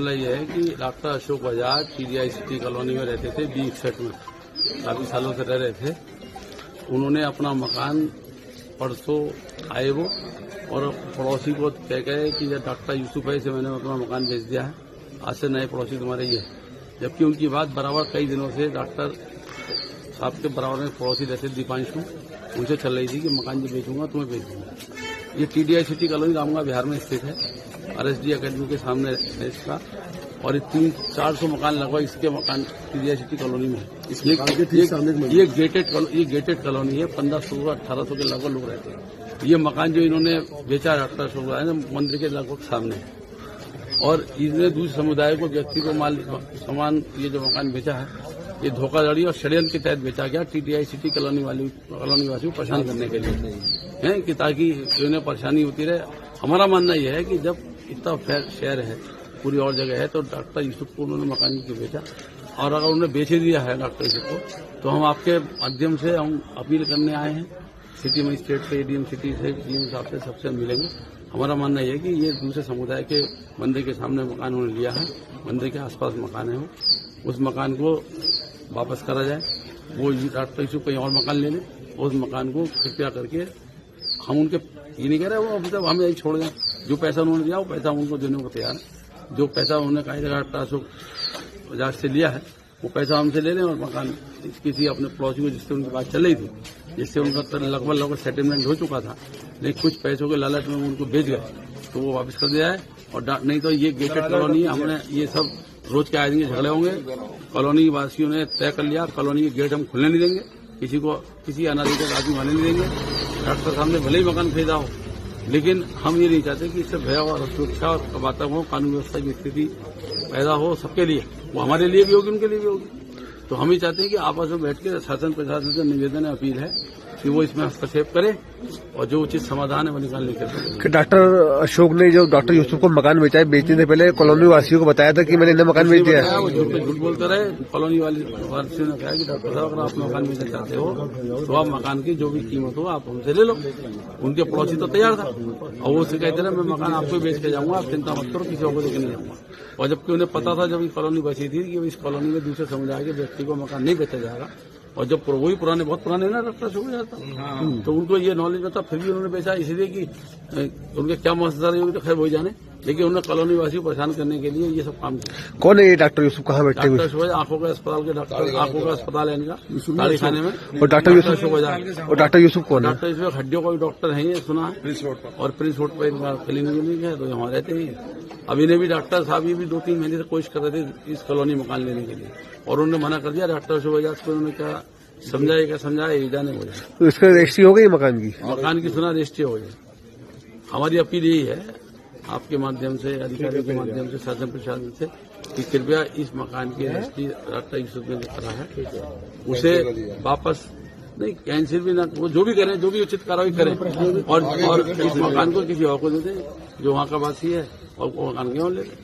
मामला यह है कि doctor Ashok Bajaj PGI city colony में रहते थे B61 में, काफी सालों से रह रहे थे। उन्होंने अपना मकान परसों आए वो और पड़ोसी को कह गए कि डॉक्टर यूसुफ भाई से मैंने अपना मकान बेच दिया है, आज से नए पड़ोसी तुम्हारे ये। जबकि उनकी बात बराबर कई दिनों से डॉक्टर साहब के बराबर में पड़ोसी रहते दीपांशु, उनसे चल रही थी कि मकान जो बेचूंगा तुम्हें बेच दूंगा। ये TDI city colony Ramgarh Bihar में स्थित है, RSD अकेडमी के सामने है इसका, और 300-400 मकान लगभग इसके मकान टीडीआई सिटी कॉलोनी में है। ये गेटेड कॉलोनी है, 1500-1800 के लगभग लोग रहते हैं। ये मकान जो इन्होंने बेचा डॉक्टर अशोक मंदिर के लगभग सामने है, और इसने दूसरे समुदाय को व्यक्ति को सामान ये जो मकान बेचा है ये धोखाधड़ी और षड्यंत्र के तहत बेचा गया टीडीआई सिटी कॉलोनी वासियों को परेशान करने के लिए है कि ताकि उन्हें परेशानी होती रहे। हमारा मानना यह है कि जब इतना शहर है, पूरी और जगह है, तो डॉक्टर यूसुफ को उन्होंने मकान की बेचा, और अगर उन्होंने बेच दिया है डॉक्टर यूसुफ को, तो हम आपके माध्यम से हम अपील करने आए हैं सिटी मजिस्ट्रेट से, ADM सिटी से, GM साहब से, सबसे मिलेंगे। हमारा मानना यह है कि ये दूसरे समुदाय के मंदिर के सामने मकान उन्होंने लिया है, मंदिर के आसपास मकान है, उस मकान को वापस करा जाए। वो डॉक्टर यूसुफ कहीं और मकान ले लें, उस मकान को कृपया करके हम उनके ये नहीं कह रहे वो मतलब हमें यही छोड़ दें। जो पैसा उन्होंने दिया वो पैसा उनको देने को तैयार है। जो पैसा उन्होंने कई जगह डॉक्टर अशोक बजाज से लिया है वो पैसा हमसे ले लें, और मकान किसी अपने पड़ोसी को जिससे उनकी बात चल रही थी, जिससे उनका लगभग सेटलमेंट हो चुका था, लेकिन कुछ पैसों के लालच में उनको बेच गए, तो वो वापस कर दिया है। और नहीं तो ये गेटेड कॉलोनी, हमने ये सब रोज के आए दिन झगड़े होंगे। कॉलोनी वासियों ने तय कर लिया कॉलोनी के गेट हम खुलने नहीं देंगे, किसी अनाधिकृत आदमी आने नहीं देंगे। डॉक्टर साहब ने भले ही मकान खरीदा हो, लेकिन हम ये नहीं चाहते कि इससे भय और सुरक्षा और वातावरण कानून व्यवस्था की स्थिति पैदा हो सबके लिए, वो हमारे लिए भी होगी, उनके लिए भी होगी। तो हम ही चाहते हैं कि आपस में बैठ के शासन प्रशासन से निवेदन है, अपील है कि वो इसमें हस्तक्षेप करे और जो उचित समाधान है वो निकालने के। डॉक्टर अशोक ने जो डॉक्टर यूसुफ को मकान बेचा है, बेचने से पहले कॉलोनी वासियों को बताया था कि मैंने इन्हें मकान बेच दिया है। वो झूठ बोलते रहे। कॉलोनी वासियों ने कहा कि डॉक्टर साहब अगर आप मकान बेचना चाहते हो तो आप मकान की जो भी कीमत हो आप हमसे ले लो। उनके पड़ोसी तो तैयार था, और वो कहते रहे मैं मकान आपको बेच के जाऊंगा, आप चिंता मत करो, किसी और को लेकर नहीं जाऊंगा। और जबकि उन्हें पता था जब इस कॉलोनी बची थी कि इस कॉलोनी में दूसरे समुदाय के व्यक्ति को मकान नहीं बेचा जाएगा, और जब वही पुराने बहुत पुराने ना डॉक्टर अशोक बजाज था, तो उनको ये नॉलेज था, फिर भी उन्होंने बेचा, इसलिए कि उनके क्या मसला है तो खैर वही जाने, लेकिन उन्होंने कॉलोनी वासियों को परेशान करने के लिए ये सब काम किया। कौन है ये डॉक्टर यूसुफ, कहाँ बैठते हुए? डॉक्टर अशोक आंखों के अस्पताल के डॉक्टर, आंखों का अस्पताल है इनका ताड़ी खाने में। और डॉक्टर यूसुफ बजाज, और डॉक्टर यूसुफ कौन है? डॉक्टर इसमें हड्डियों का भी डॉक्टर है, ये सुना है, और प्रिंस रोड पर इनका क्लिनिक है, तो यहाँ रहते ही। अब इन्हें भी डॉक्टर साहब ये भी 2-3 महीने से कोशिश कर रहे थे इस कॉलोनी मकान लेने के लिए, और उन्होंने मना कर दिया। डॉक्टर अशोक बजाज को उन्होंने क्या समझाया ये जाने मुझे। तो इसका रजिस्ट्री हो गई मकान की सुना रजिस्ट्री हो गई। हमारी अपील यही है आपके माध्यम से, अधिकारियों के माध्यम से, शासन प्रशासन से, कि कृपया इस मकान की रजिस्ट्री डॉक्टर यूसुफ ने करा है उसे वापस नहीं, कैंसिल भी ना, वो जो भी करें, जो भी उचित कार्रवाई करें, और इस मकान को किसी और को दे दें जो वहाँ का वासी है, और मकान के और ले लें।